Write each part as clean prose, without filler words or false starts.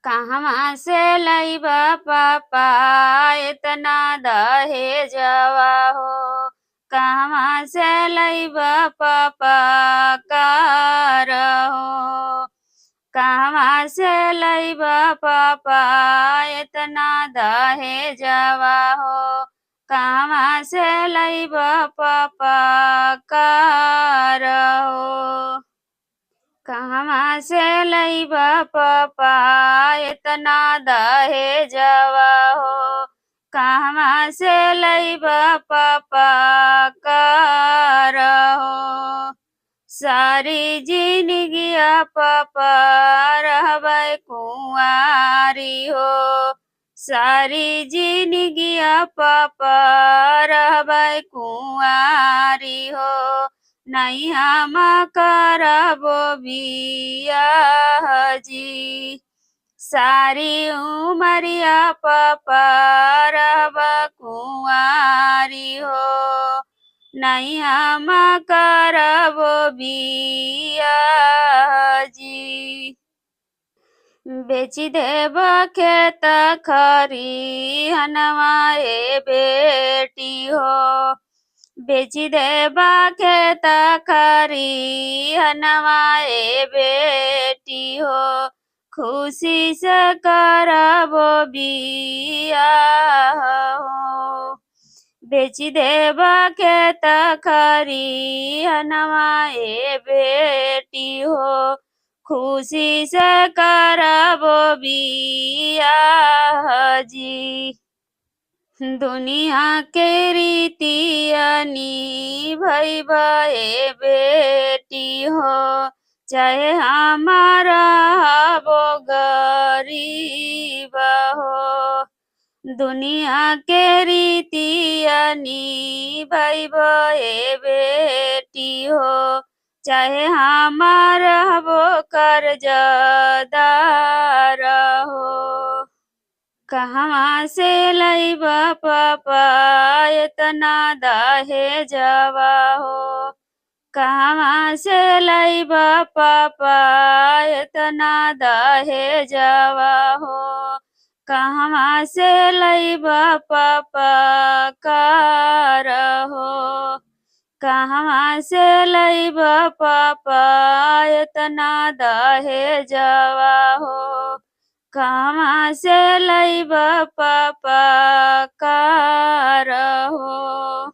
कहवा से लइबा पापा एतना दहेजवा हो। कहवा से लइबा पापा कार हो। कहवा से लइबा पापा एतना दहेजवा हो। कहवा से लइबा पापा कार हो। कहवा से लइबा पापा एतना दहेजवा हो। कहवा से लइबा पापा कार हो। सारी जिनगिया पापा रहबै कुंवारी हो। सारी जिनगिया पापा रहबै कुंवारी हो। नहीं हम करबो बियाह जी। सारी उमरिया पापा रहब कुंवारी हो। नहीं हम करबो बियाह जी। बेची देब खेत खरिहनवा ए बेटी हो। बेची देबा खेत खरिहनवा ए बेटी हो। खुशी से करबो बियाह हो। बेची देबा खेत खरिहनवा ए बेटी हो। खुशी से करबो बियाह जी। दुनिया के रीतियानी भइबा ए बेटी हो। चाहे हमारा हबो गरीब हो। दुनिया के रीतियानी भइबा ए बेटी हो। चाहे हमार हबो कर्जदार हो। कहवा से लइबा पापा एतना दहेजवा हो। कहवा से लइबा पापा एतना दहेजवा हो। कहवा से लइबा पापा कार हो। कहवा से लइबा पापा एतना दहेजवा हो। कहवा से लइबा पापा कार हो।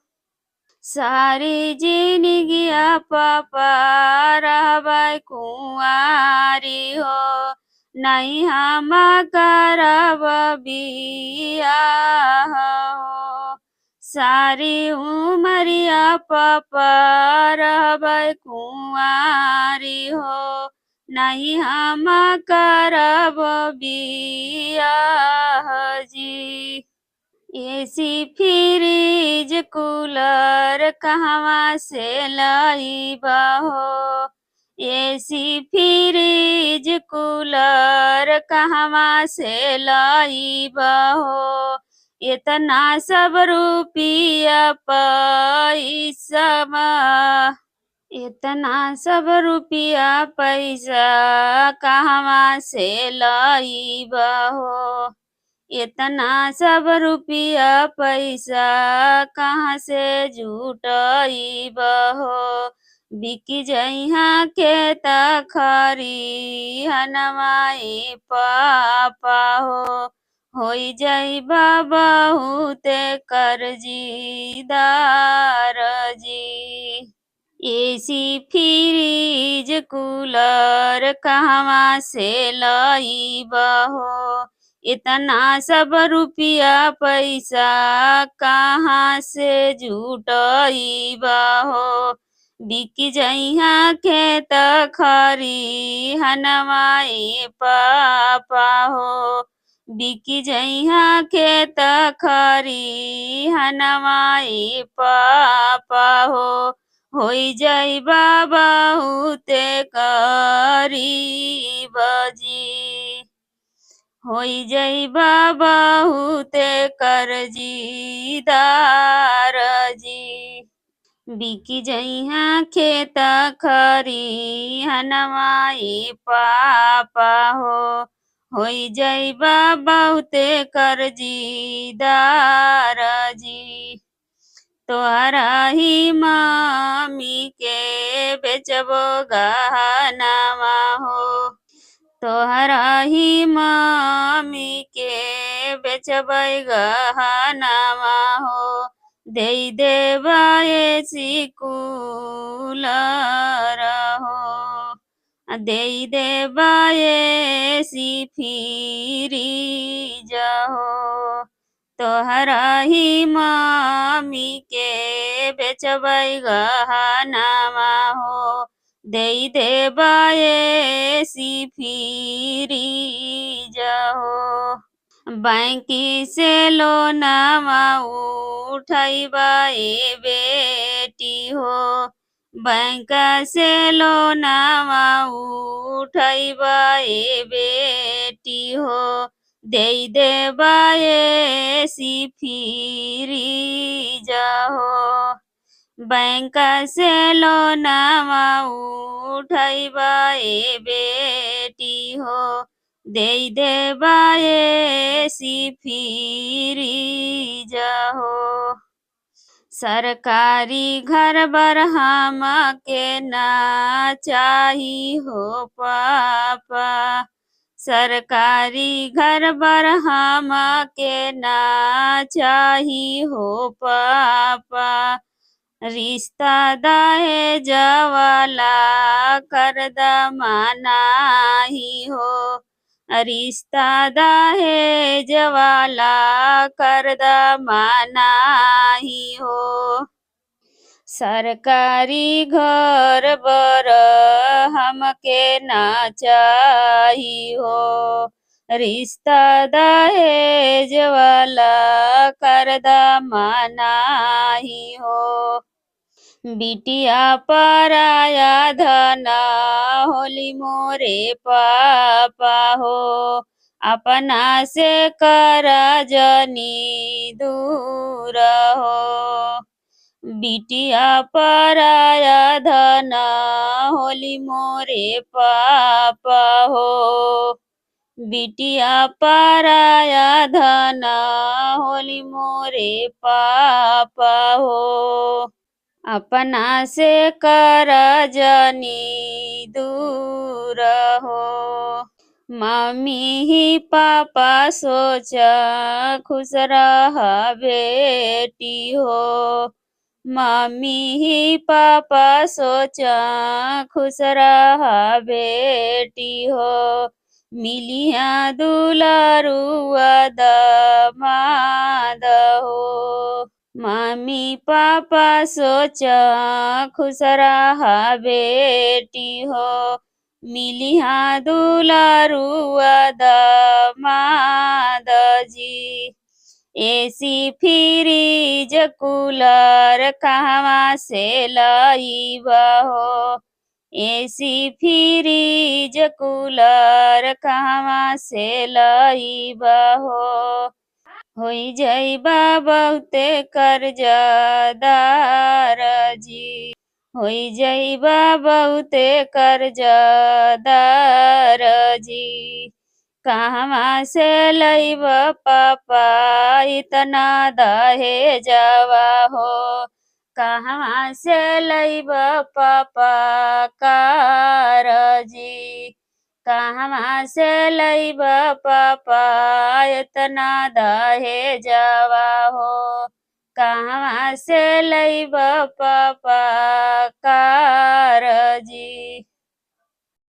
सारी जिनगिया पापा रहबै कुंवारी हो। नहीं हम करब बियाह हो। सारी उमरिया पापा रहबै कुंवारी हो। नहीं हम करब बियाह जी। एसी फ्रिज कूलर कहवा से लइबा हो। एसी फ्रिज कूलर कहवा से लइबा हो। इतना सब रुपया पैसा इतना सब रुपया पैसा कहवा से लइबा हो। इतना सब रुपया पैसा कहाँ से जुटइबा हो। बिकी जइहा खेत खरिहनवा ए पापा हो। होई जइबा बहुते कर्जदार जी। एसी फ्रिज कूलर कहवा से लइबा हो। इतना सब रुपया पैसा कहाँ से जुटइबा हो। बिकी जइहा खेत खरिहनवा ए पापा हो। बिकी जइहा खेत खरिहनवा ए पापा हो। होई जइबा बहुते गरीब जी। होई जइबा बहुते कर्जदार जी। बिकी जइहा खेत खरिहनवा ए पापा हो। होई जइबा बहुते कर्जीदार जी। तोहरा ही मामी के बेचबो गहनावा हो। तोहरा ही मामी के बेचबै गहनावा हो। देई देबा एसी कूलर हो। देई देबा एसी फ्रिज हो। तोहरा ही मामी के बेचबै गहनावा हो। देई देबा एसी फ्रिज हो। बैंकी से लोनवा उठैबा ए बेटी हो। बैंक से लोनवा उठैबा ए बेटी हो। देई देबा एसी फ्रिज हो। बैंक से लोनवा उठैबा ए बेटी हो। देई देबा एसी फ्रिज हो। सरकारी घर बर हमके ना चाही हो पापा। सरकारी घर बर हमके ना चाही हो पापा। रिश्ता दहेज वाला कर दमानाही हो। रिश्ता दहेज वाला कर दमानाही हो। सरकारी घर बर हमके ना चाही हो। रिश्ता दहेज वाला कर दमानाही हो। बिटिया पराया धन होली मोरे पापा हो। अपना से कर जनी दूर हो। बिटिया पराया धन होली मोरे पापा हो। बिटिया पराया धन होली मोरे पापा हो। अपना से कर जनी दूर हो। मम्मी ही पापा सोचा खुश रह बेटी हो। मम्मी ही पापा सोचा खुश रह बेटी हो। मिलिया दुलारुआ दमाद हो। मम्मी पापा सोचा खुश रहा बेटी हो। मिलिया दुलारुआ दमाद जी। एसी फ्रिज कूलर कहवा से लईबा हो। एसी फ्रिज कूलर कहवा से लईबा हो। होई जइबा बहुते कर्जदार जी। होई जइबा बहुते कर्जदार जी। कहवा से लईब पापा इतना दहेजवा हो। कहवा से लईब पापा कार जी। कहवा से लईब पापा इतना दहेजवा हो। कहवा से लईब पापा